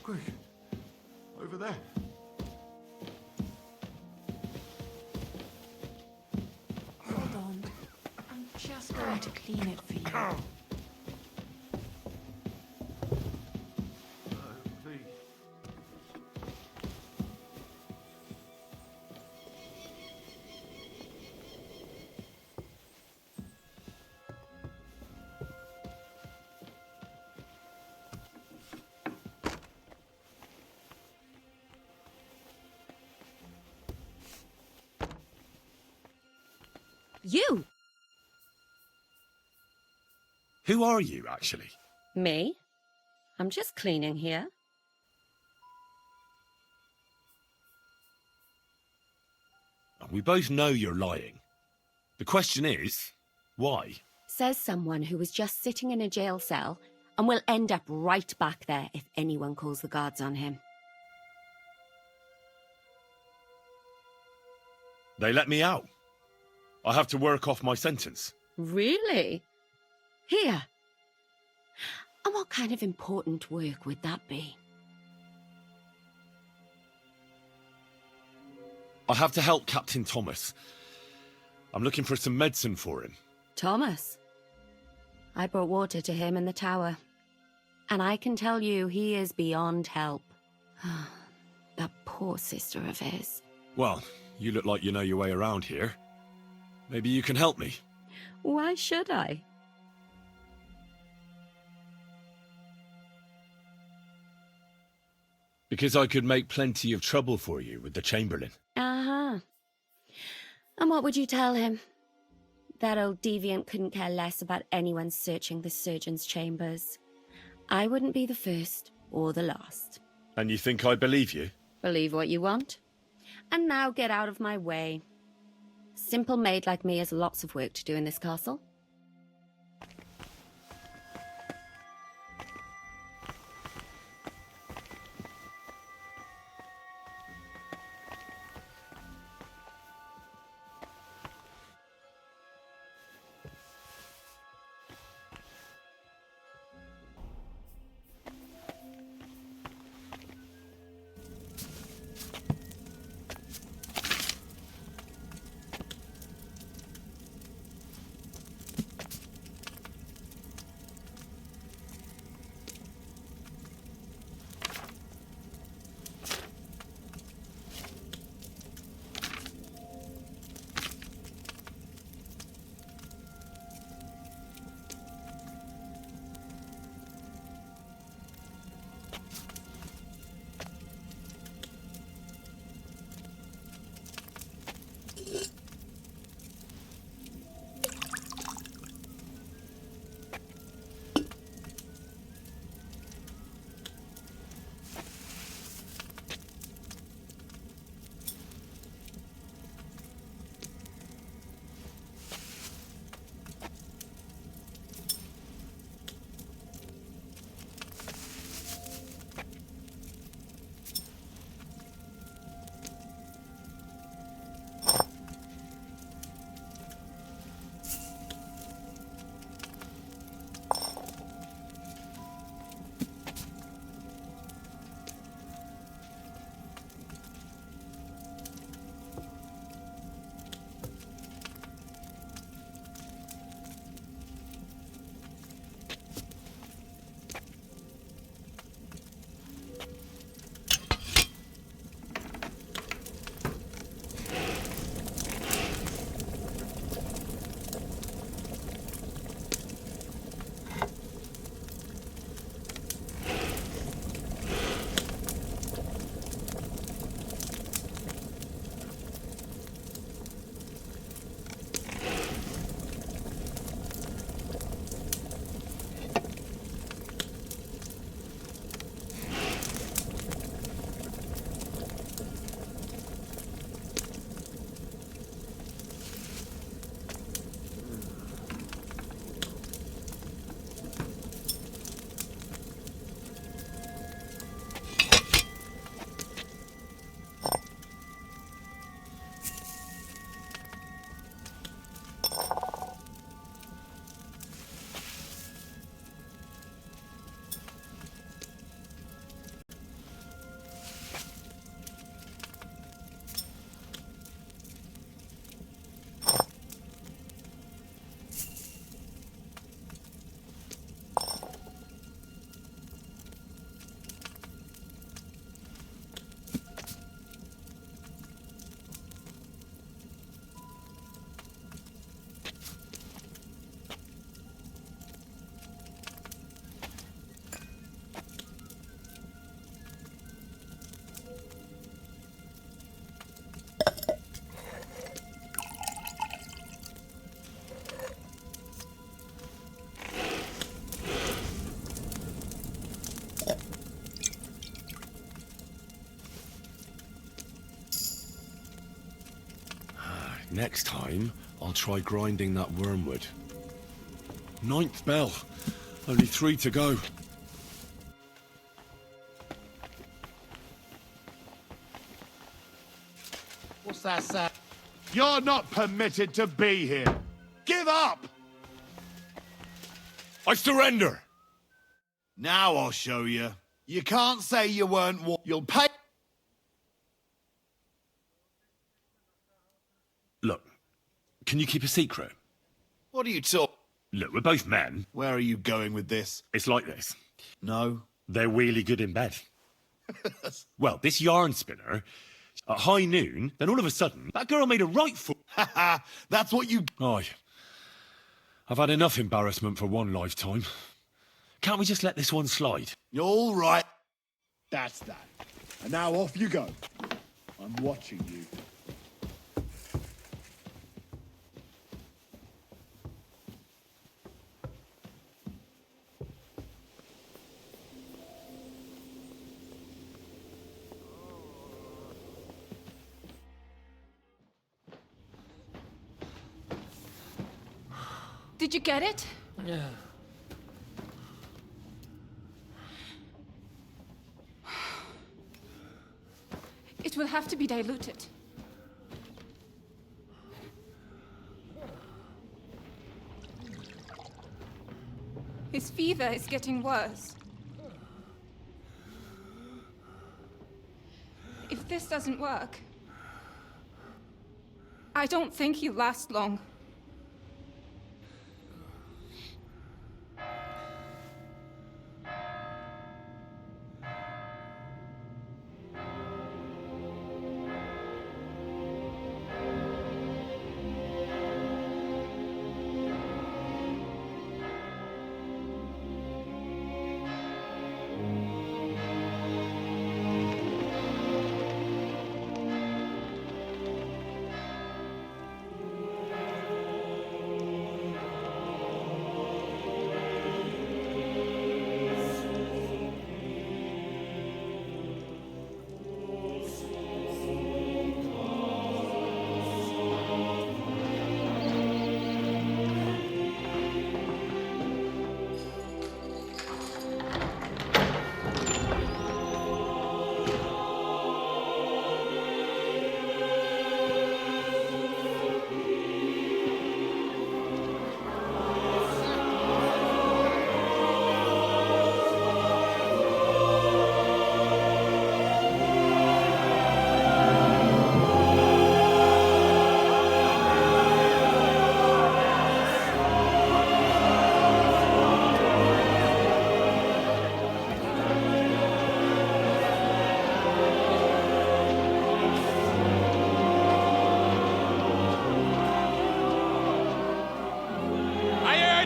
Quick. Over there. Hold on. I'm just going to clean it for you. Please. You! Who are you, actually? Me? I'm just cleaning here. We both know you're lying. The question is, why? Says someone who was just sitting in a jail cell and will end up right back there if anyone calls the guards on him. They let me out. I have to work off my sentence. Really? Here. And what kind of important work would that be? I have to help Captain Thomas. I'm looking for some medicine for him. Thomas. I brought water to him in the tower. And I can tell you he is beyond help. That poor sister of his. Well, you look like you know your way around here. Maybe you can help me. Why should I? Because I could make plenty of trouble for you with the Chamberlain. Uh-huh. And what would you tell him? That old deviant couldn't care less about anyone searching the surgeon's chambers. I wouldn't be the first or the last. And you think I believe you? Believe what you want. And now get out of my way. Simple maid like me has lots of work to do in this castle. Next time, I'll try grinding that wormwood. 9th bell. Only 3 to go. What's that say? You're not permitted to be here. Give up! I surrender! Now I'll show you. You can't say you weren't You'll pay. Look, can you keep a secret? What are you talking? Look, we're both men. Where are you going with this? It's like this. No. They're really good in bed. Well, this yarn spinner, at high noon, then all of a sudden, that girl made a right foot. Haha, that's what you... Aye. I've had enough embarrassment for one lifetime. Can't we just let this one slide? All right. That's that. And now off you go. I'm watching you. Did you get it? Yeah. It will have to be diluted. His fever is getting worse. If this doesn't work, I don't think he'll last long.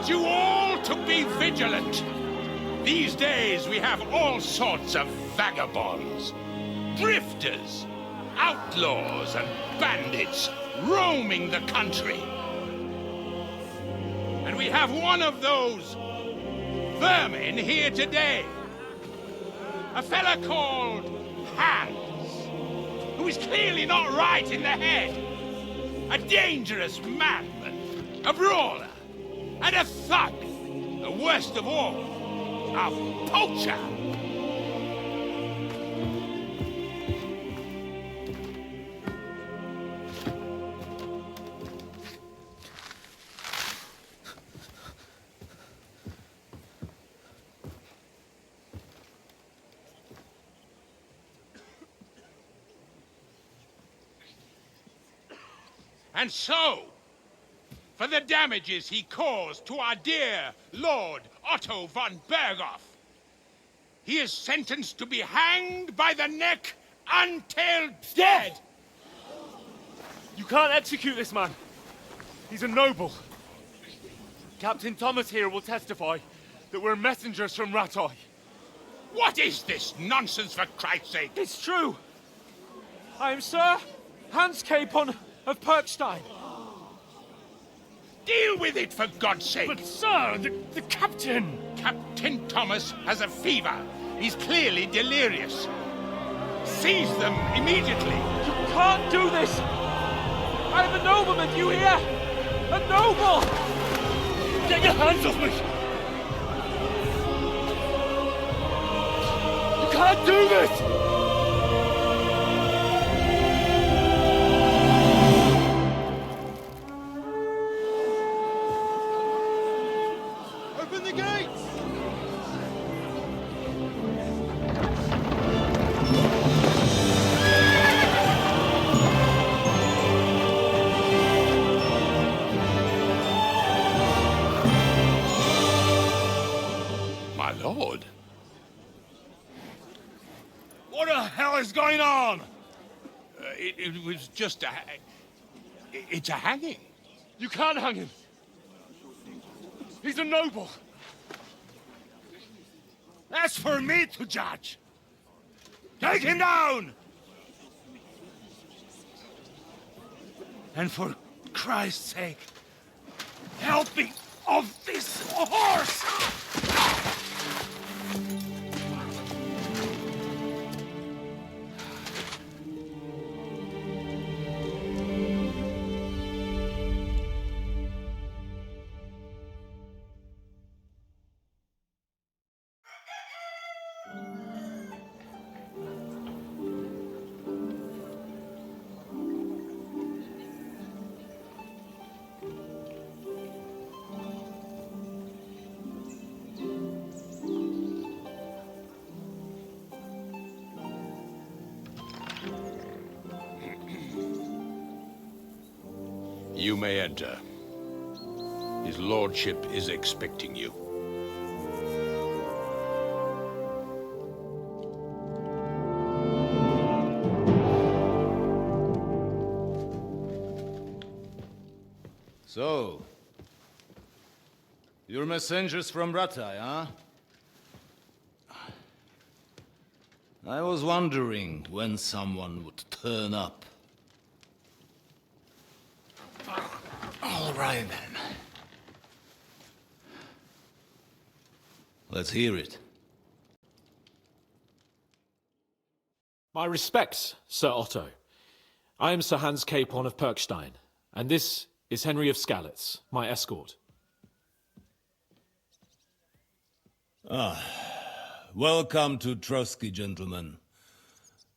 You all to be vigilant. These days we have all sorts of vagabonds, drifters, outlaws and bandits roaming the country. And we have one of those vermin here today. A fella called Hans, who is clearly not right in the head. A dangerous madman, a brawler, and a thug, the worst of all, a poacher. And so, for the damages he caused to our dear Lord Otto von Berghoff, he is sentenced to be hanged by the neck until dead. You can't execute this man. He's a noble. Captain Thomas here will testify that we're messengers from Ratoi. What is this nonsense, for Christ's sake? It's true. I am Sir Hans Capon of Perkstein. Deal with it, for God's sake! But sir, the captain! Captain Thomas has a fever. He's clearly delirious. Seize them immediately. You can't do this! I'm a nobleman, do you hear? A noble! Get your hands off me! You can't do this! Open the gates! My lord. What the hell is going on? It was just a... It's a hanging. You can't hang him! He's a noble! That's for me to judge. Take him down! And for Christ's sake, help me off this horse! You may enter. His lordship is expecting you. So, you're messengers from Ratai, huh? I was wondering when someone would turn up. All right, then. Let's hear it. My respects, Sir Otto. I am Sir Hans Capon of Perkstein, and this is Henry of Skalitz, my escort. Welcome to Trotsky, gentlemen.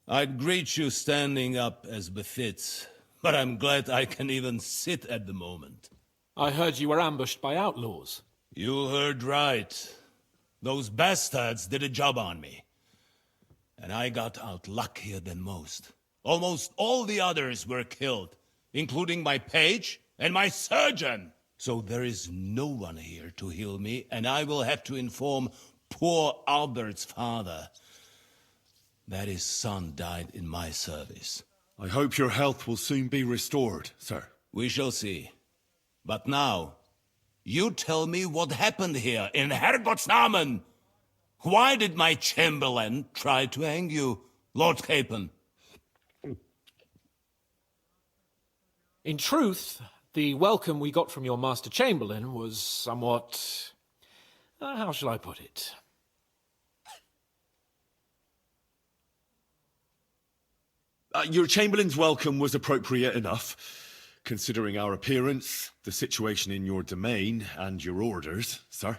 I'd greet you standing up as befits, but I'm glad I can even sit at the moment. I heard you were ambushed by outlaws. You heard right. Those bastards did a job on me. And I got out luckier than most. Almost all the others were killed, including my page and my surgeon. So there is no one here to heal me, and I will have to inform poor Albert's father that his son died in my service. I hope your health will soon be restored, sir. We shall see. But now, you tell me what happened here in Herrgottsnamen. Why did my chamberlain try to hang you, Lord Capon? In truth, the welcome we got from your Master Chamberlain was somewhat... how shall I put it? Your Chamberlain's welcome was appropriate enough, considering our appearance, the situation in your domain, and your orders, sir.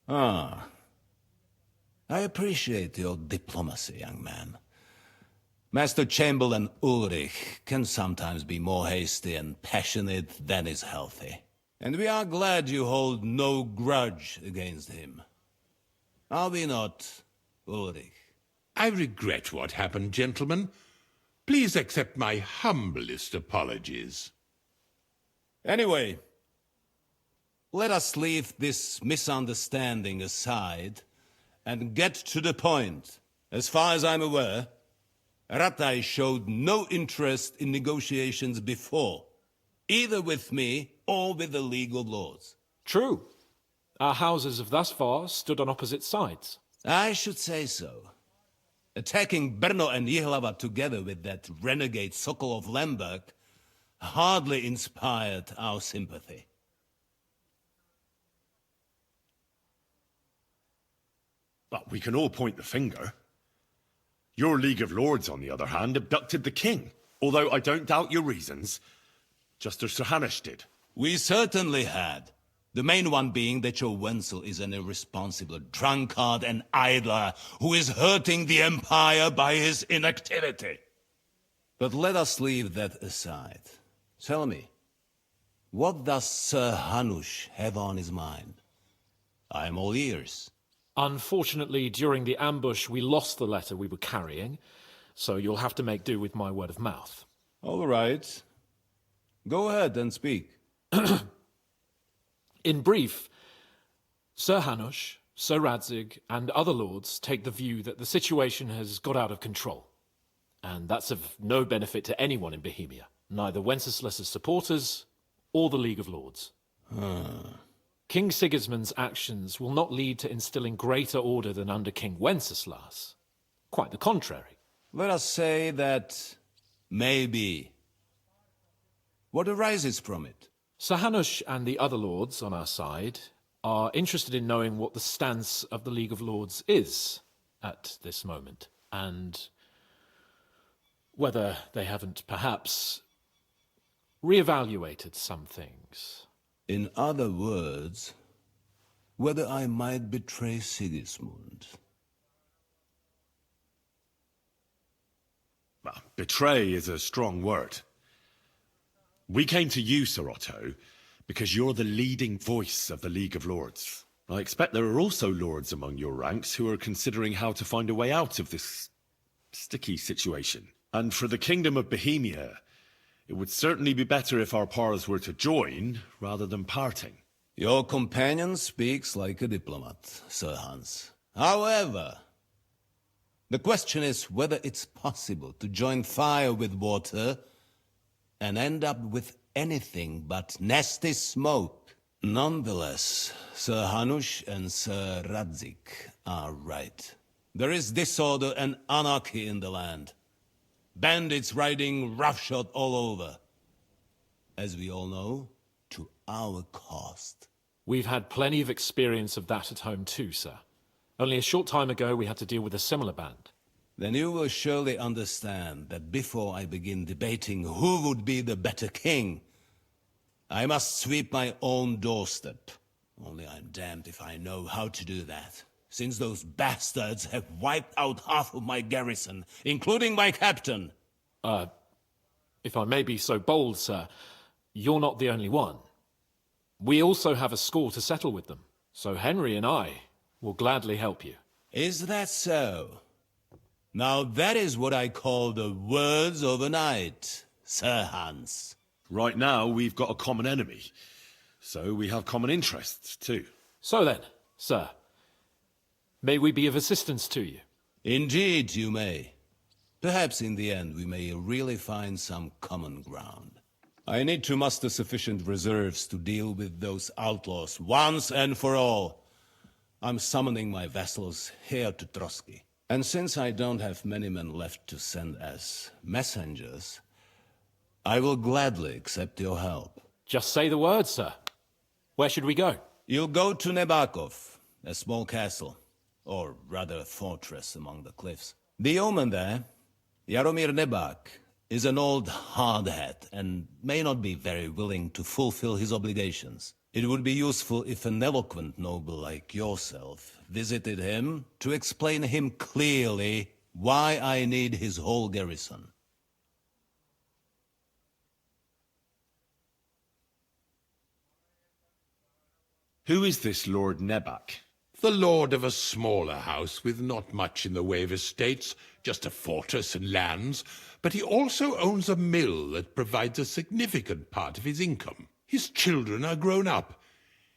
Ah. I appreciate your diplomacy, young man. Master Chamberlain Ulrich can sometimes be more hasty and passionate than is healthy. And we are glad you hold no grudge against him. Are we not, Ulrich? I regret what happened, gentlemen. Please accept my humblest apologies. Anyway, let us leave this misunderstanding aside and get to the point. As far as I'm aware, Ratai showed no interest in negotiations before, either with me or with the League of Lords. True. Our houses have thus far stood on opposite sides. I should say so. Attacking Brno and Jihlava together with that renegade Sokol of Lemberg hardly inspired our sympathy. But we can all point the finger. Your League of Lords, on the other hand, abducted the king. Although I don't doubt your reasons, just as Sir Hanush did. We certainly had. The main one being that your Wenzel is an irresponsible drunkard and idler who is hurting the Empire by his inactivity. But let us leave that aside. Tell me, what does Sir Hanush have on his mind? I am all ears. Unfortunately, during the ambush, we lost the letter we were carrying, so you'll have to make do with my word of mouth. All right. Go ahead and speak. In brief, Sir Hanush, Sir Radzig, and other lords take the view that the situation has got out of control. And that's of no benefit to anyone in Bohemia, neither Wenceslas's supporters or the League of Lords. King Sigismund's actions will not lead to instilling greater order than under King Wenceslas. Quite the contrary. Let us say that maybe. What arises from it? Sir Hanush and the other lords on our side are interested in knowing what the stance of the League of Lords is at this moment, and whether they haven't perhaps reevaluated some things. In other words, whether I might betray Sigismund. Well, betray is a strong word. We came to you, Sir Otto, because you're the leading voice of the League of Lords. I expect there are also lords among your ranks who are considering how to find a way out of this sticky situation. And for the Kingdom of Bohemia, it would certainly be better if our powers were to join rather than parting. Your companion speaks like a diplomat, Sir Hans. However, the question is whether it's possible to join fire with water and end up with anything but nasty smoke. Nonetheless, Sir Hanush and Sir Radzig are right. There is disorder and anarchy in the land. Bandits riding roughshod all over. As we all know, to our cost. We've had plenty of experience of that at home too, sir. Only a short time ago we had to deal with a similar band. Then you will surely understand that before I begin debating who would be the better king, I must sweep my own doorstep. Only I'm damned if I know how to do that, since those bastards have wiped out half of my garrison, including my captain. If I may be so bold, sir, you're not the only one. We also have a score to settle with them, so Henry and I will gladly help you. Is that so? Now that is what I call the words of a knight, Sir Hans. Right now, we've got a common enemy, so we have common interests too. So then, sir, may we be of assistance to you? Indeed you may. Perhaps in the end we may really find some common ground. I need to muster sufficient reserves to deal with those outlaws once and for all. I'm summoning my vassals here to Trotsky. And since I don't have many men left to send as messengers, I will gladly accept your help. Just say the word, sir. Where should we go? You'll go to Nebakov, a small castle, or rather a fortress among the cliffs. The yeoman there, Jaromir Nebak, is an old hardhat and may not be very willing to fulfill his obligations. It would be useful if an eloquent noble like yourself visited him to explain him clearly why I need his whole garrison. Who is this Lord Nebak? The lord of a smaller house with not much in the way of estates, just a fortress and lands, but he also owns a mill that provides a significant part of his income. His children are grown up.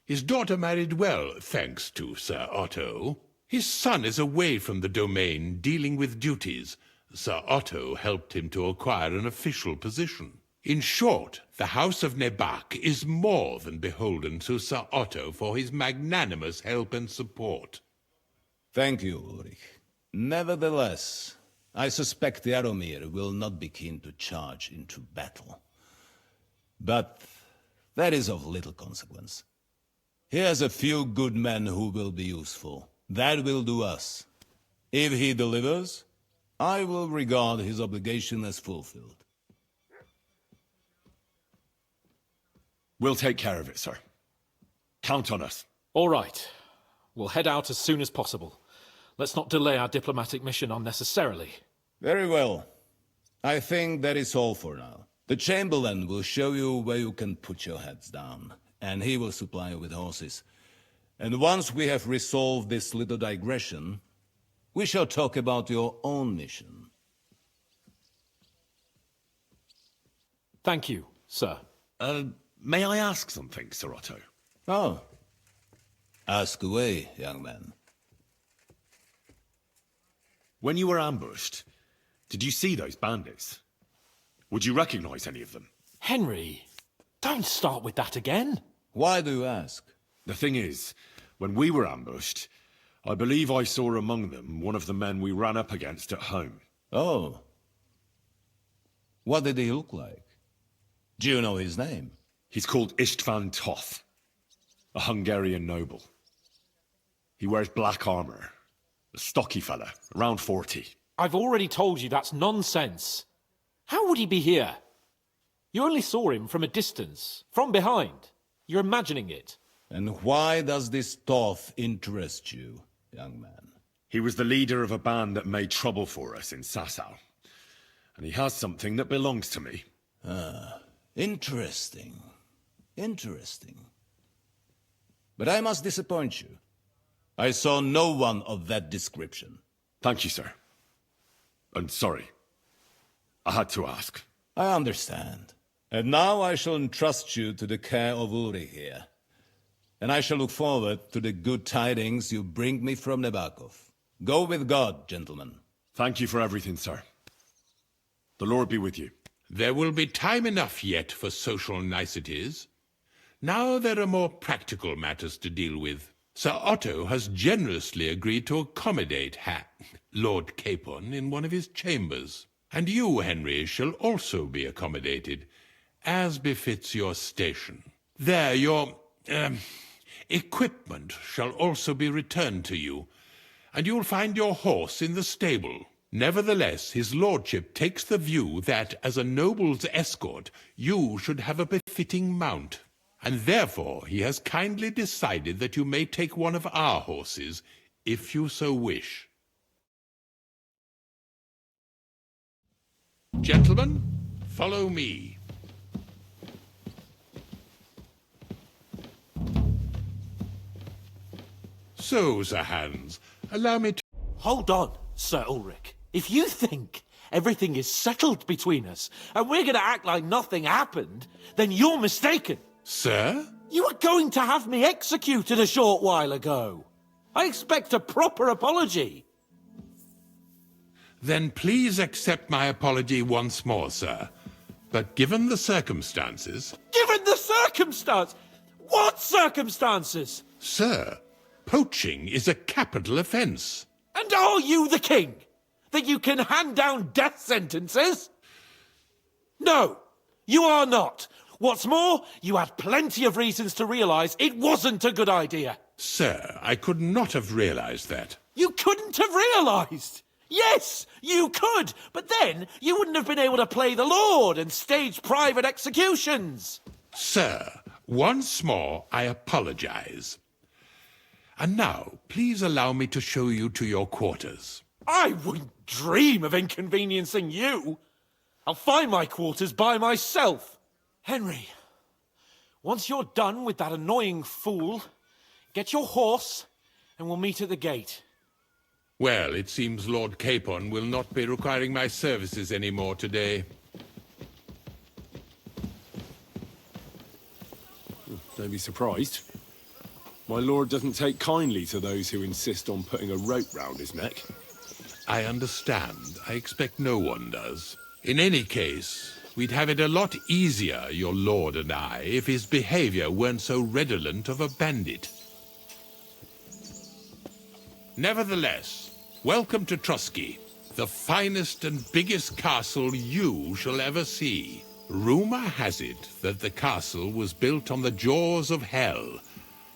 His daughter married well, thanks to Sir Otto. His son is away from the domain, dealing with duties. Sir Otto helped him to acquire an official position. In short, the House of Nebak is more than beholden to Sir Otto for his magnanimous help and support. Thank you, Ulrich. Nevertheless, I suspect Jaromir will not be keen to charge into battle. But that is of little consequence. He has a few good men who will be useful. That will do us. If he delivers, I will regard his obligation as fulfilled. We'll take care of it, sir. Count on us. All right. We'll head out as soon as possible. Let's not delay our diplomatic mission unnecessarily. Very well. I think that is all for now. The Chamberlain will show you where you can put your heads down, and he will supply you with horses. And once we have resolved this little digression, we shall talk about your own mission. Thank you, sir. May I ask something, Sir Otto? Oh. Ask away, young man. When you were ambushed, did you see those bandits? Would you recognize any of them? Henry, don't start with that again. Why do you ask? The thing is, when we were ambushed, I believe I saw among them one of the men we ran up against at home. Oh. What did he look like? Do you know his name? He's called Istvan Toth, a Hungarian noble. He wears black armor. A stocky fella, around 40. I've already told you that's nonsense. How would he be here? You only saw him from a distance, from behind. You're imagining it. And why does this Toth interest you, young man? He was the leader of a band that made trouble for us in Sasau. And he has something that belongs to me. Ah, interesting. Interesting. But I must disappoint you. I saw no one of that description. Thank you, sir. And sorry. I had to ask. I understand. And now I shall entrust you to the care of Uri here. And I shall look forward to the good tidings you bring me from Nebakov. Go with God, gentlemen. Thank you for everything, sir. The Lord be with you. There will be time enough yet for social niceties. Now there are more practical matters to deal with. Sir Otto has generously agreed to accommodate Lord Capon in one of his chambers. And you, Henry, shall also be accommodated, as befits your station. There, your equipment shall also be returned to you, and you'll find your horse in the stable. Nevertheless, his lordship takes the view that, as a noble's escort, you should have a befitting mount. And therefore he has kindly decided that you may take one of our horses, if you so wish. Gentlemen, follow me. So, Sir Hans, allow me to... Hold on, Sir Ulrich. If you think everything is settled between us, and we're going to act like nothing happened, then you're mistaken. Sir? You were going to have me executed a short while ago. I expect a proper apology. Then please accept my apology once more, sir. But given the circumstances... Given the circumstance? What circumstances? Sir, poaching is a capital offence. And are you the king? That you can hand down death sentences? No, you are not. What's more, you had plenty of reasons to realise it wasn't a good idea. Sir, I could not have realised that. You couldn't have realised? Yes, you could, but then you wouldn't have been able to play the Lord and stage private executions. Sir, once more I apologise. And now, please allow me to show you to your quarters. I wouldn't dream of inconveniencing you. I'll find my quarters by myself. Henry, once you're done with that annoying fool, get your horse and we'll meet at the gate. Well, it seems Lord Capon will not be requiring my services anymore today. Don't be surprised. My lord doesn't take kindly to those who insist on putting a rope round his neck. I understand. I expect no one does. In any case, we'd have it a lot easier, your lord and I, if his behavior weren't so redolent of a bandit. Nevertheless, welcome to Trotsky, the finest and biggest castle you shall ever see. Rumor has it that the castle was built on the jaws of hell,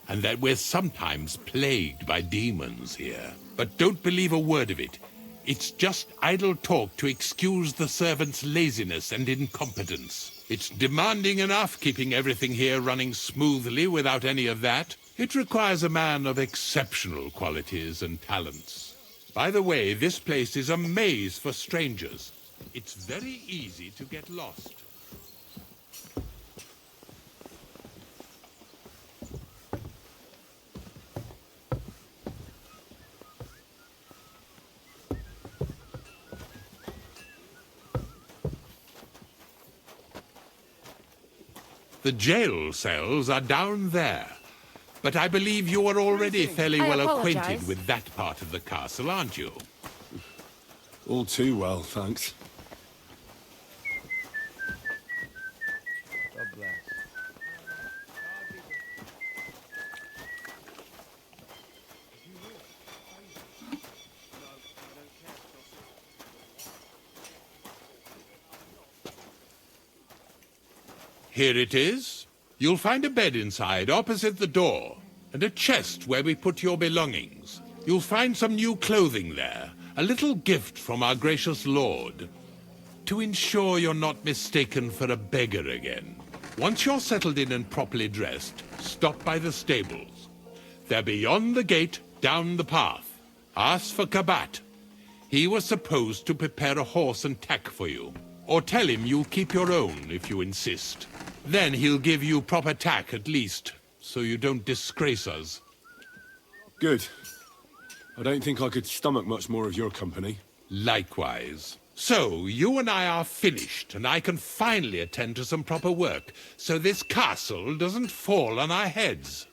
and that we're sometimes plagued by demons here. But don't believe a word of it. It's just idle talk to excuse the servants' laziness and incompetence. It's demanding enough keeping everything here running smoothly without any of that. It requires a man of exceptional qualities and talents. By the way, this place is a maze for strangers. It's very easy to get lost. The jail cells are down there. But I believe you are already fairly I well apologize. acquainted with that part of the castle, aren't you? All too well, thanks. God bless. Here it is. You'll find a bed inside, opposite the door, and a chest where we put your belongings. You'll find some new clothing there, a little gift from our gracious lord, to ensure you're not mistaken for a beggar again. Once you're settled in and properly dressed, stop by the stables. They're beyond the gate, down the path. Ask for Kabat. He was supposed to prepare a horse and tack for you. Or tell him you'll keep your own if you insist. Then he'll give you proper tack at least, so you don't disgrace us. Good. I don't think I could stomach much more of your company. Likewise. So, you and I are finished, and I can finally attend to some proper work, so this castle doesn't fall on our heads.